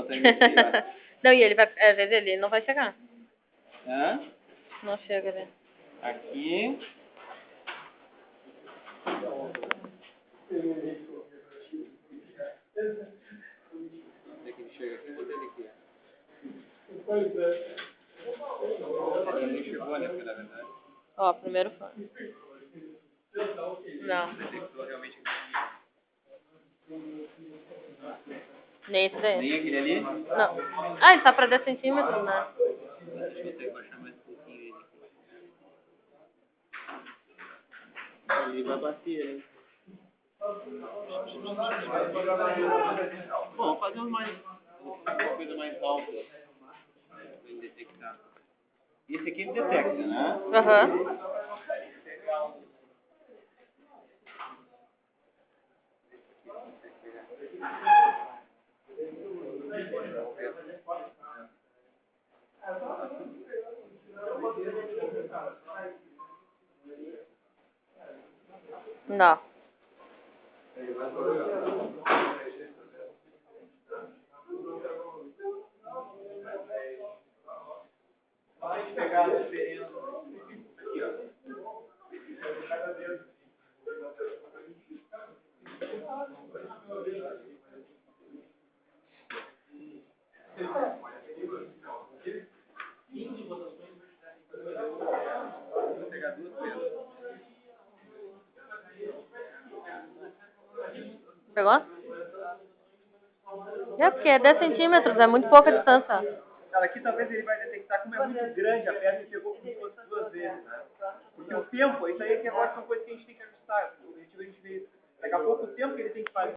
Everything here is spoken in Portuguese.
botando aqui, ó. Não, e ele vai... Às vezes ele não vai chegar. Hã? Não chega, né? Aqui. Onde é que ele chega aqui? Botei ele aqui. Ele nem chegou, né? Porque na verdade. Ó, primeiro fã. Não. Detectou realmente. Nem esse daí. Nem aquele ali? Não. Ah, ele tá pra 10 centímetros, né? Deixa eu até baixar mais um pouquinho ele. Ele vai bater, hein? Bom, vamos fazer uma coisa mais alta pra ele detectar. Esse aqui ele detecta, né? Aham. Não. Vai pegar a diferença aqui, ó. Vou pegar duas peças. Pegou? É, porque é 10 centímetros, é muito pouca distância. Cara, aqui talvez ele vai detectar como é muito grande a peça e pegou como se fosse duas vezes, né? Porque o tempo, isso aí que agora são coisas que a gente tem que ajustar. A gente vê daqui a pouco o tempo que ele tem que fazer.